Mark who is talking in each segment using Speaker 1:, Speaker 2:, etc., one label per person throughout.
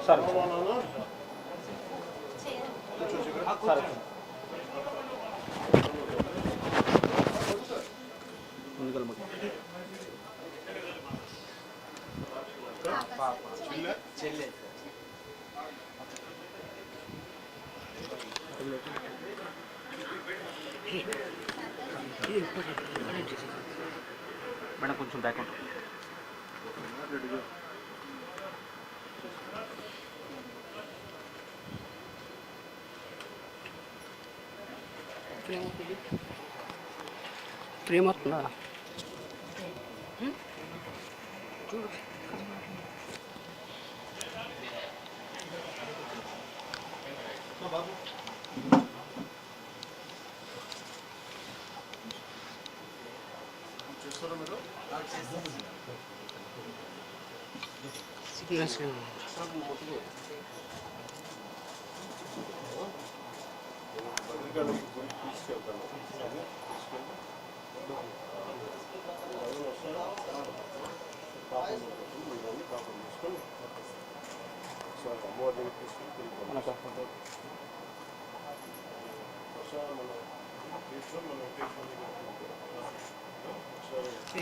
Speaker 1: Sir sir ముందుకెళ్ళ చెల్లె madam కొంచెం back ఉంటుంది.
Speaker 2: ప్రేమ వస్తుందా చూడు.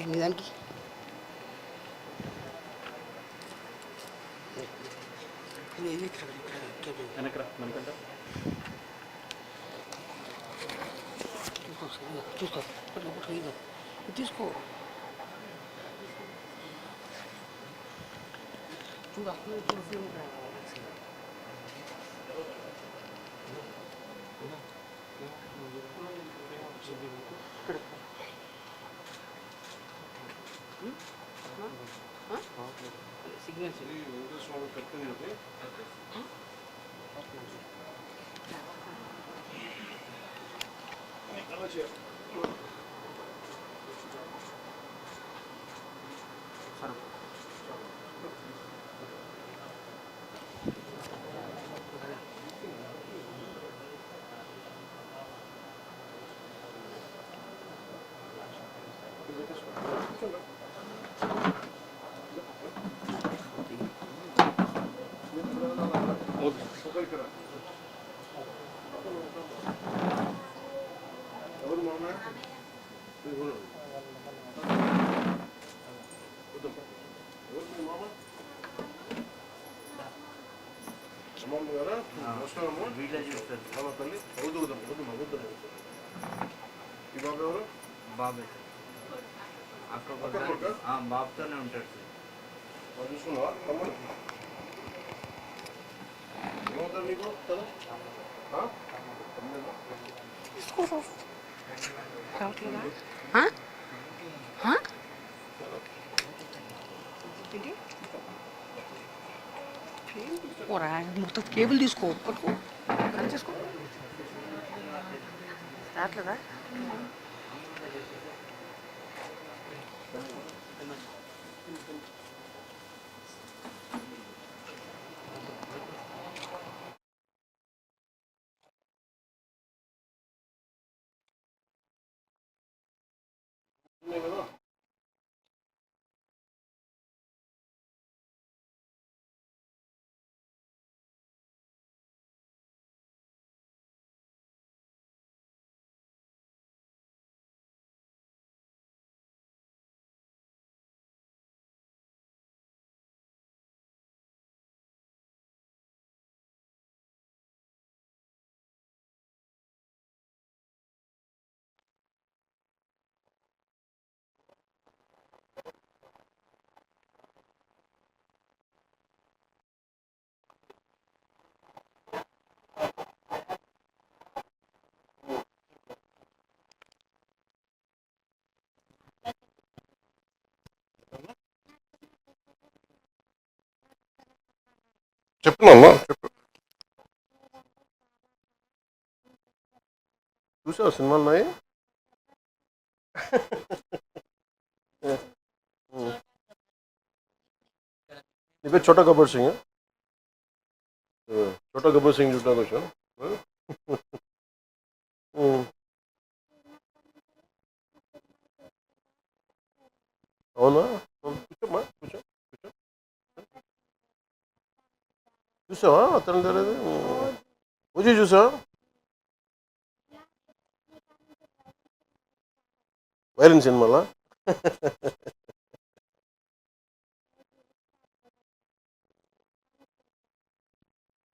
Speaker 2: నిజానికి
Speaker 1: వెనకరా మనకంట
Speaker 2: చూసుకో తీసుకో చూడు అక్కడ చూడు. సిగ్నల్స్
Speaker 3: బాబే అక్కడ బాబుతోనే ఉంటాడు సార్.
Speaker 4: చూసుకున్నావా తమ్ముడు ఏమవుతారు మీకు కదా
Speaker 2: మొత్తం కేబుల్ తీసుకో పట్టుకో కనెక్ట్ చేసుకో రావట్లేదా
Speaker 4: చెప్తున్నామ్మా చెప్పు చూసావు సినిమాలు ఉన్నాయి నీ పేరు చోటా గబ్బర్ సింగ్? చోటా గబ్బర్ సింగ్ చూడడానికి వచ్చాను. అవునా? కూర్చోమ్మా, కూర్చో కూర్చో. చూసావా అతను తెలియదు? పూజ చూసావా? వైరన్ సినిమాలా?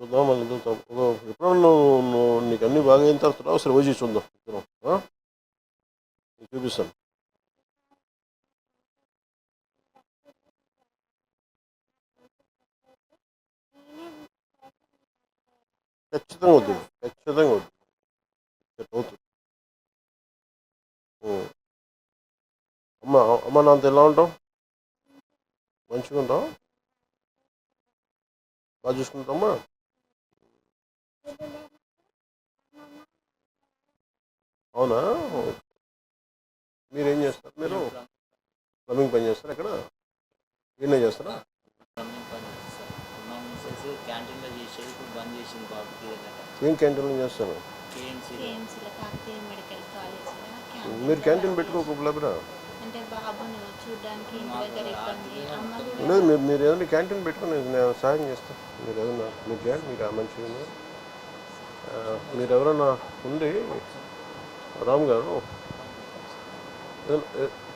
Speaker 4: చూద్దాం, మళ్ళీ చూద్దాం. ఎప్పుడన్నా నువ్వు నీకు అన్నీ బాగా అయిన తర్వాత ఒకసారి ఓజీ చూద్దాం ఇద్దరం. నీకు చూపిస్తాను. ఖచ్చితంగా వద్దు, ఖచ్చితంగా వద్దు. అవుతుంది. అమ్మ అమ్మ నాన్నతో ఎలా ఉంటావు? మంచిగా ఉంటావు? బాగా చూసుకుంటామా? అవునా? మీరేం చేస్తారు? మీరు ప్లంబింగ్ పని చేస్తారా? ఎక్కడ ఏం చేస్తారా?
Speaker 3: క్యాంటీన్లో చేసేది ఇప్పుడు బంద్ చేసింది బాబుకి.
Speaker 4: ఏం క్యాంటీన్లో చేస్తాను? మీరు క్యాంటీన్ పెట్టుకోకపోలేరా?
Speaker 5: అంటే బాబును చూడడానికి ఇంటి దగ్గర ఇబ్బంది, అమ్మ
Speaker 4: లేదు, మీరు ఏదైనా క్యాంటీన్ పెట్టుకుని నేను సహాయం చేస్తాను. మీరు ఏదైనా మీరు చేయండి. మీరు మంచిగా మీరు ఎవరైనా ఉండి రామ్ గారు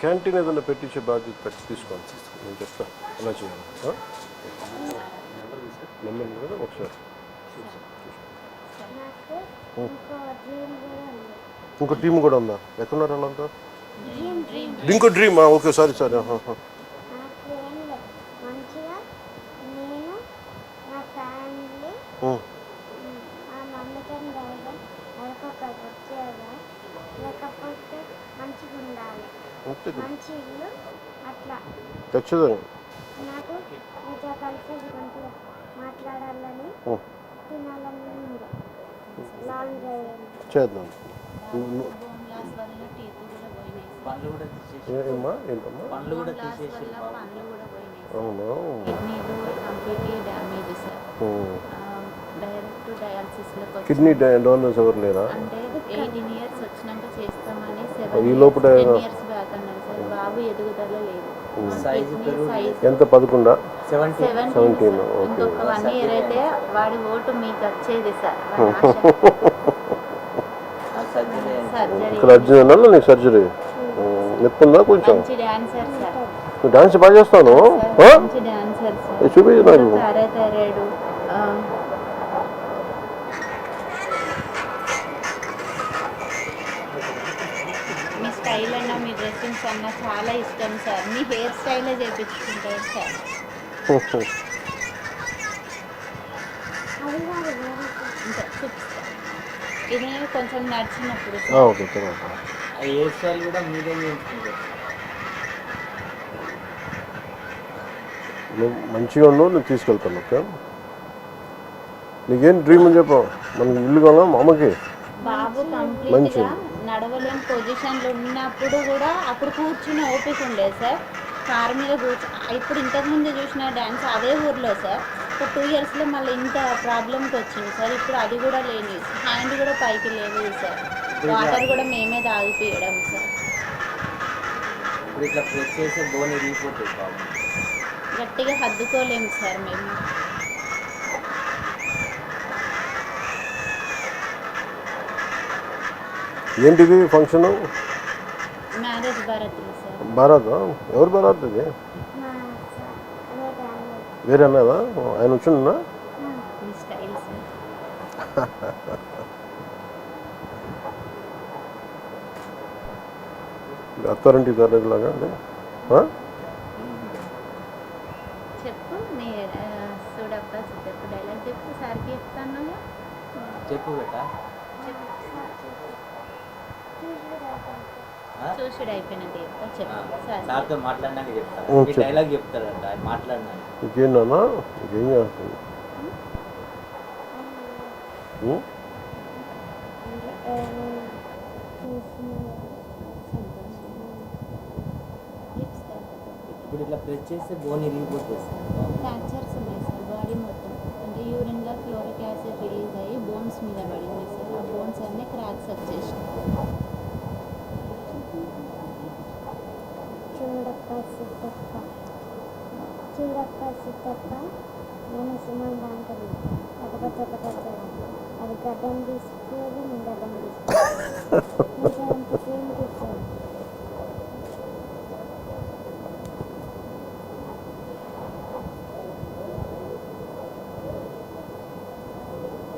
Speaker 4: క్యాంటీన్ ఏదైనా పెట్టించే బాధ్యత తీసుకోండి. నేను చెప్తాను ఎలా చేయాలి. నెంబర్ కదా ఒకసారి. ఇంకో టీం కూడా ఉందా? ఎక్కడున్నారు వాళ్ళంతా? ఇంకో డ్రీమా? Okay, sorry.
Speaker 6: మంచిగా నేను నా ఫ్యామిలీ మా మమ్మీతో డాడీ నెలకొకటి వచ్చేదా, లేకపోతే మంచిగా ఉండాలి, మంచి ఇల్లు, అట్లా
Speaker 4: ఖచ్చితంగా
Speaker 6: నాకు మీతో కలిసి మంచిగా మాట్లాడాలని, తినాలని ఉంది. లాంగ్ డ్రైవ్
Speaker 4: చేద్దాం.
Speaker 5: బోన్ లాస్ వల్ల టీత్ కూడా పోయినాయి సార్.
Speaker 3: పండ్లు కూడా తీసేసి
Speaker 4: ఏమమ్మా? ఏంటమ్మా?
Speaker 3: పండ్లు కూడా
Speaker 5: బోన్ లాస్
Speaker 3: తీసేసి
Speaker 5: వల్ల పండ్లు కూడా పోయినాయి సార్.
Speaker 4: అవునా?
Speaker 5: కిడ్నీలు కంప్లీట్లీ డ్యామేజ్ సార్. డైరెక్ట్ డయాలసిస్లోకి వచ్చి
Speaker 4: కిడ్నీ డోనర్స్ ఎవరు లేరా?
Speaker 5: అంటే 18 years వచ్చినాక చేస్తామని
Speaker 4: ఈ లోపల
Speaker 5: 10 years బ్యాక్ అన్నారు సార్. బాబు ఎదుగుదల లేదు.
Speaker 3: సైజు
Speaker 5: సైజ్
Speaker 4: ఎంత? 11?
Speaker 5: 17.
Speaker 4: ఓకే.
Speaker 5: ఇంకొక 1 year అయితే వాడి ఓటు మీకు వచ్చేది సార్.
Speaker 3: సర్జరీ
Speaker 5: సర్జరీ
Speaker 4: ఇక్కడ అర్జున్ నీకు సర్జరీ నొప్పి ఉందా కొంచెం?
Speaker 5: మంచి డాన్సర్ సార్.
Speaker 4: నువ్వు డాన్స్ బాగా చేస్తాను.
Speaker 5: మంచి డాన్సర్ సార్.
Speaker 4: చూపించు నాకు.
Speaker 5: పారాథైరాయిడ్, మీ స్టైల్ అన్న మీ డ్రెస్సింగ్స్ అన్న చాలా ఇష్టం సార్. మీ హెయిర్ స్టైలే చేయించుకుంటారు సార్.
Speaker 6: అది కాదు వేరే
Speaker 5: ఇంకా చూపిస్తా. ఇది కొంచెం నడిచినప్పుడు
Speaker 4: ఓకే, తర్వాత
Speaker 3: ఆ హెయిర్ స్టైల్ కూడా మీరే చేయించుకుంటారు.
Speaker 4: నువ్వు మంచిగా ఉన్నావు, నేను తీసుకెళ్తాను. ఓకే, నీకేం డ్రీమ్ అని చెప్పు. మనకి ఇల్లు కావాలా మా అమ్మకి?
Speaker 5: బాబు కంప్లీట్గా నడవలేని పొజిషన్లో ఉన్నప్పుడు కూడా అప్పుడు కూర్చుని ఓపిక ఉండేది సార్. కారు మీద ఇప్పుడు ఇంతకుముందు చూసిన డ్యాన్స్ అదే ఊర్లో సార్. ఒక 2 yearsలో మళ్ళీ ఇంత ప్రాబ్లంకి వచ్చింది సార్. ఇప్పుడు అది కూడా లేని, హ్యాండ్ కూడా పైకి లేదు సార్. వాటర్ కూడా మేమే తాగిపోయడం సార్.
Speaker 3: ఇప్పుడు ఇట్లా ప్రెస్ చేసే బోన్ ఇరిగిపోతుంది బాబు.
Speaker 5: గట్టిగా హద్దుకోలేము సార్ మేము.
Speaker 4: ఏంటిది ఫంక్షన్?
Speaker 5: మ్యారేజ్ భారత్లో సార్.
Speaker 4: భారత్? ఎవరు భారత్ ఇది?
Speaker 6: మా సార్ వేరే అన్నది.
Speaker 4: వేరే అన్నదా? ఆయన వచ్చిండా?
Speaker 5: మీ స్టైల్ సార్.
Speaker 4: అత్తారింటి తరగతిలాగా అండి.
Speaker 5: చెప్పు నీ చూడబ్బా చెప్పు, డైలాగ్ చెప్పు. సార్కి చెప్తాను.
Speaker 3: చెప్పు బేటా.
Speaker 5: చెప్పు.
Speaker 6: చూసుడు
Speaker 5: చూసుడు
Speaker 6: అయిపోయింది.
Speaker 5: అయిపోయినాక చెప్తా. చెప్పు సార్.
Speaker 3: సార్తో మాట్లాడినాక చెప్తాను. ఈ
Speaker 4: చెప్పు.
Speaker 3: డైలాగ్ చెప్తాడంట ఆయన మాట్లాడినాక.
Speaker 4: ఇంకేంటన్నా? ఇంకేం చేస్తుంది?
Speaker 3: ఇప్పుడు ఇట్లా ప్రెస్ చేస్తే బోన్ ఇరిగిపోతుంది సార్.
Speaker 5: ఫ్రాక్చర్స్ ఉన్నాయి సార్ బాడీ మొత్తం. అంటే యూరిన్లో క్లోరిక్ యాసిడ్ రిలీజ్ అయ్యి బోన్స్ మీద పడింది సార్. ఆ బోన్స్ అన్నీ క్రాక్స్ వచ్చేసినాయి.
Speaker 6: చూడప్ప సిద్ధప్ప నేను సుమంత అంటాను. కాకపోతే ఒకటి అది గడ్డం తీసుకోవాలి, నేను గడ్డం తీసుకోవాలి. సేమ్ తీసుకోవాలి.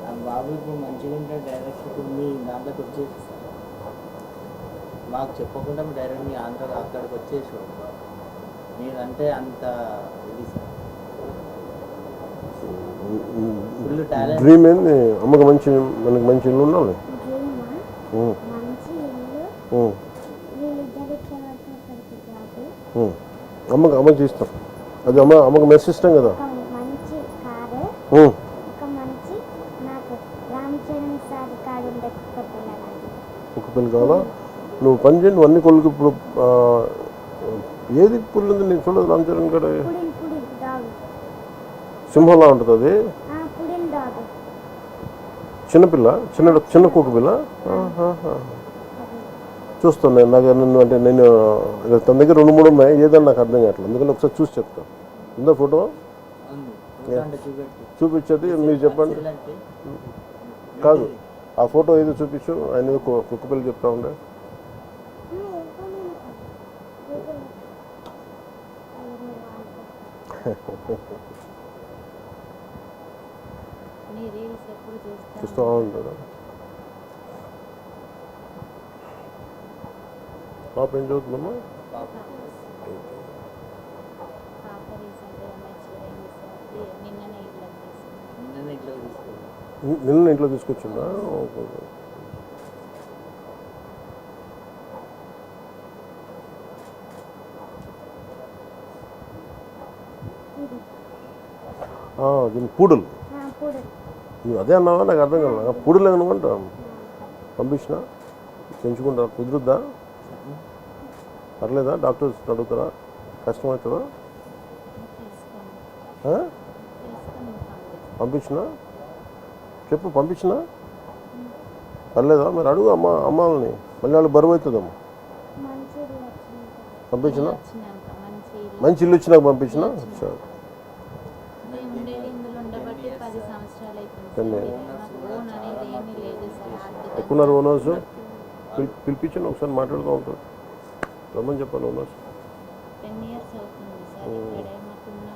Speaker 3: ఆ బాబు ఇప్పుడు మంచిగా ఉంటాడు. డైరెక్ట్ ఇప్పుడు మీ దాంట్లోకి వచ్చేసి సార్ మాకు చెప్పకుండా డైరెక్ట్ మీ అక్కడికి వచ్చేసాడు. మీరంటే అంత ఇది సార్. Full talent.
Speaker 4: డ్రీమ్ ఏంది? అమ్మకి మనకి మంచి ఇల్లు ఉండాలి.
Speaker 6: డ్రీమా మంచి ఇల్లు, వీళ్ళిద్దరు ఇట్లా పడితే జాబ్,
Speaker 4: అమ్మకి ఇస్తాం. అది అమ్మకి మెస్ ఇష్టం కదా.
Speaker 6: ఒక మంచి కారు, ఒక మంచి నాకు రామ్ చరణ్ సార్ కాడు ఉండే కుక్క పిల్లలు.
Speaker 4: ఒక పిల్ల కావాలా? నువ్వు పని చేయండి. నువ్వు అన్ని కొడుకు ఇప్పుడు ఏది పుల్లు ఉంది నేను చూడదు. రామ్ చరణ్ కాడ
Speaker 6: పుడిల్ డాగ్,
Speaker 4: సింహంలా ఉంటుంది అది.
Speaker 6: పుడిల్ డాగ్
Speaker 4: చిన్నపిల్ల, చిన్న కుక్క పిల్ల. చూస్తాను నేను. నాకు నన్ను అంటే నేను తన దగ్గర 2-3 ఉన్నాయి. ఏదన్నా నాకు అర్థం కావట్లేదు. అందుకని ఒకసారి చూసి చెప్తాను. ఉందా ఫోటో? చూపించేది మీరు చెప్పండి. కాదు, ఆ ఫోటో ఏదో చూపించు. ఆయన ఏదో కుక్క పిల్ల చెప్తా ఉండే.
Speaker 5: నీ రీల్స్ ఎప్పుడు
Speaker 4: చూస్తూ ఉంటాడు. పాప ఏం చదువుతుందమ్మా?
Speaker 5: పాప రీసెంట్గా మెచ్యూర్ అయింది సార్. నిన్ననే ఇట్లా తీసుకున్నాను.
Speaker 4: నిన్న ఇంట్లో తీసుకొచ్చిందా? దీని పూడలు. నువ్వు అదే అన్నావా? నాకు అర్థం కాదు. పూడలు అనుకుంటా. పంపించిన పెంచుకుంటా. కుదురుద్దా? పర్లేదా? డాక్టర్స్ అడుగుతారా? కష్టమవుతుందా? పంపించిన చెప్పు. పంపించిన పర్లేదా? మీరు అడుగు అమ్మాలని. మళ్ళీ వాళ్ళు బరువు అవుతుందమ్మా. పంపించిన మంచి ఇల్లు ఇచ్చి నాకు పంపించిన. సరే. ఎక్కున్నారు ఓనర్స్. పిలిపించండి ఒకసారి మాట్లాడుతూ ఉంటారు. రమ్మని చెప్పాను ఓనర్స్.
Speaker 5: 10 years అవుతుంది సార్. ఇక్కడే మాకున్న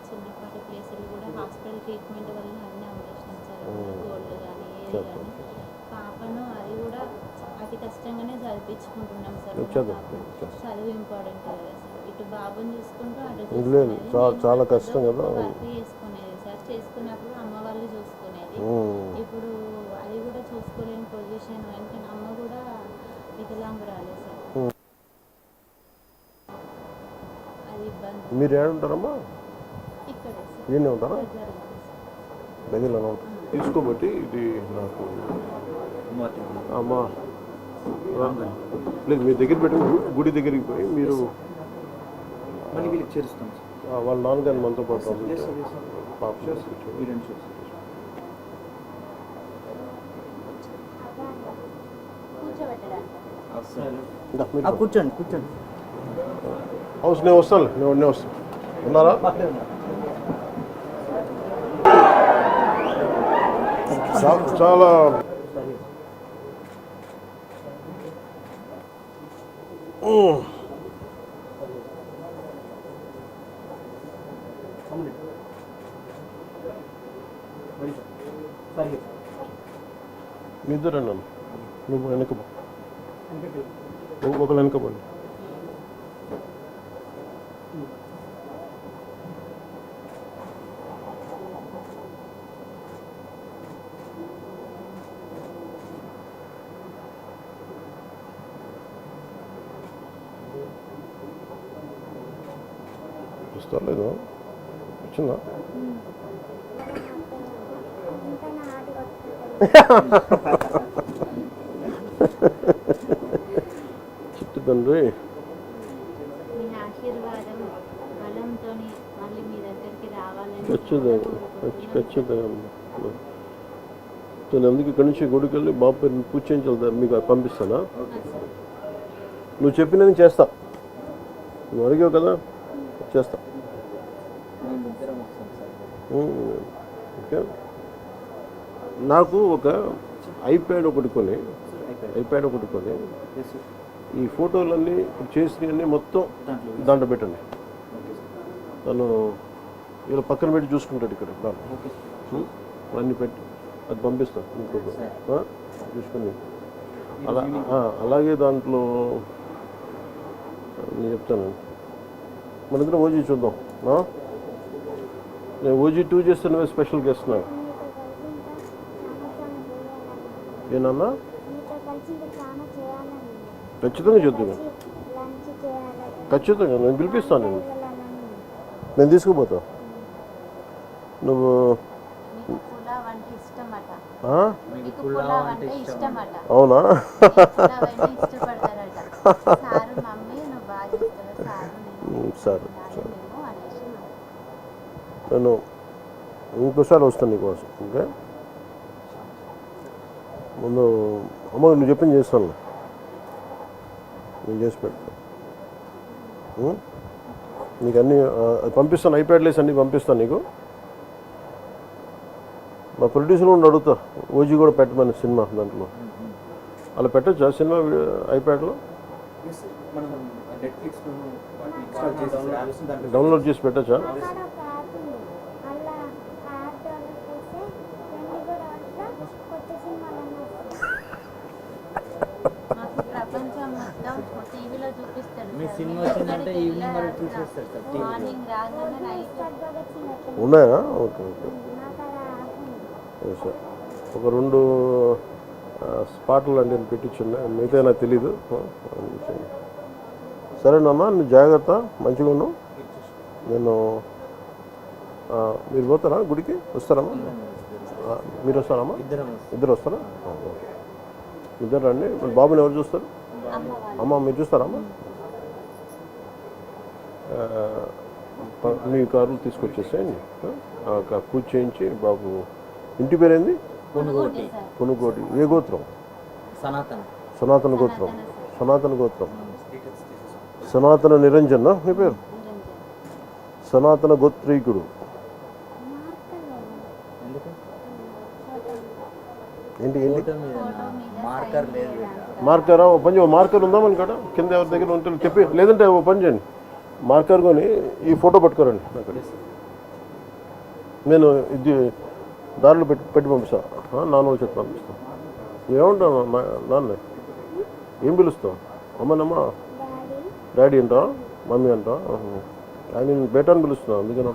Speaker 5: చిన్నపాటి ప్లేసులు కూడా హాస్పిటల్ ట్రీట్మెంట్ వల్ల అన్నీ అమ్మేసినాం సార్. గోల్డ్ కానీ ఏది కానీ. పాపను అది కూడా అతి కష్టంగానే చదివించుకుంటున్నాం సార్. చదువు ఇంపార్టెంట్ కదా సార్. ఇటు బాబుని చూసుకుంటూ అటు
Speaker 4: లేదు, చాలా కష్టం కదా.
Speaker 5: వర్క్ చేసుకునేది సార్. చేసుకున్నప్పుడు అమ్మ వాళ్ళు చూసుకునేది. ఇప్పుడు అది కూడా చూసుకోలేని పొజిషన్. ఎందుకంటే అమ్మ కూడా వికలాంగురాలే సార్. అది ఇబ్బంది.
Speaker 4: మీరు ఏడుంటారమ్మా?
Speaker 5: ఇక్కడే సార్.
Speaker 4: ఈయనే ఉంటారా? దగ్గరలో ఉంటారు. తీసుకోబట్టి ఇది నాకు అమ్మా లేదు. మీ దగ్గర పెట్టుకుని గుడి దగ్గరికి పోయి మీరు
Speaker 1: మళ్ళీ వీళ్ళకి చేరుస్తాం.
Speaker 4: వాళ్ళ నాన్నగారిని మనతో పాటు పాప
Speaker 3: కూర్చోండి కూర్చోండి.
Speaker 4: హౌస్ నేను వస్తాను. నేను వస్తాను. ఉన్నారా? చాలా మీ ఇద్దరండి. నువ్వు వెనకపో, ఒకరు వెనకపోండి. వస్తా లేదు? వచ్చిందా? చిట్టు తండ్రి.
Speaker 5: మీ ఆశీర్వాదం మా
Speaker 4: ఖచ్చితంగా నేను అందుకు ఇక్కడి నుంచి గుడికి వెళ్ళి బాబు పేరు పూజ చేయించాలి, మీకు పంపిస్తానా? నువ్వు చెప్పిన నేను చేస్తా, నువ్వు అడిగావు కదా చేస్తా.
Speaker 3: మేమిద్దరం వస్తాం సార్.
Speaker 4: ఓకే. నాకు ఒక ఐప్యాడ్ ఒకటి కొని ఈ ఫోటోలన్నీ ఇప్పుడు చేసినవన్నీ మొత్తం దాంట్లో పెట్టండి. తను ఇలా పక్కన పెట్టి చూసుకుంటాడు ఇక్కడ అన్నీ పెట్టి అది పంపిస్తాను ఇంకొక చూసుకొని. అలాగే దాంట్లో నేను చెప్తాను, మన ఇద్దరం ఓజీ చూద్దాం. నేను ఓజీ 2 చేస్తే నువ్వే స్పెషల్ గెస్ట్ నాకు. ఏనన్నా ఖచ్చితంగా చూద్దాం, ఖచ్చితంగా నేను పిలిపిస్తాను. నేను తీసుకుపోతా. నువ్వు
Speaker 5: పులావ్ అంటే ఇష్టమట.
Speaker 3: మీకు పులావ్ అంటే ఇష్టమట.
Speaker 4: అవునా?
Speaker 5: ఇష్టపడతారట సారు. మమ్మీ నువ్వు బాగా చేస్తావు సారు.
Speaker 4: సరే నేను ఇంకోసారి వస్తాను నీకోసం. ఓకే, ముందు అమ్మ నువ్వు చెప్పింది చేస్తాను, నేను చేసి పెడతాను. నీకు అన్నీ పంపిస్తాను, ఐప్యాడ్లేసి అన్నీ పంపిస్తాను నీకు. మా ప్రొడ్యూసర్ కూడా అడుగుతా ఓజీ కూడా పెట్టమని సినిమా దాంట్లో. అలా పెట్టచ్చా సినిమా ఐప్యాడ్లో? డౌన్లోడ్ చేసి పెట్టచ్చా?
Speaker 5: ప్రపంచం మొత్తం టీవీలో చూపిస్తాడు.
Speaker 3: మీ సినిమా వచ్చిందంటే ఈవినింగ్ వరకు చూసేస్తారు సార్.
Speaker 5: మార్నింగ్ రాగానే నైట్
Speaker 4: ఉన్నాయా? Okay okay sir. ఒక 2 స్పాట్లు అంటే నేను పెట్టించున్నా, మిగతా నాకు తెలీదు. సరేనమ్మా, నువ్వు జాగ్రత్త, మంచిగా ఉన్నావు. నేను మీరు పోతారా గుడికి? వస్తారమ్మా? మీరు వస్తారమ్మా? ఇద్దరు వస్తారా? ఇద్దరు రండి. బాబుని ఎవరు చూస్తారు? అమ్మ మీరు చూస్తారమ్మా? మీ కారులు తీసుకొచ్చేసేయండి. పూజ చేయించి బాబు. ఇంటి పేరేంది? కొనుగోటి. ఏ గోత్రం? సనాతన గోత్రం. సనాతన నిరంజన్ మీ పేరు? సనాతన గోత్రీకుడు. ఏంటి మార్కరా? ఓ పని మార్కర్ ఉందా మన కాడ? కింద ఎవరి దగ్గర ఉంటే చెప్పి, లేదంటే ఓ పని చేయండి, మార్కర్ కొని ఈ ఫోటో పట్టుకోరండి అక్కడ. నేను ఇది దారిలో పెట్టి పంపిస్తాను. నాన్న చెప్పి పంపిస్తాను. ఏమంటావు నాన్న? ఏం పిలుస్తావు? అమ్మనమ్మా డాడీ అంటా, మమ్మీ అంటా. ఆయన నేను బేటాన్ని పిలుస్తున్నాను, అందుకని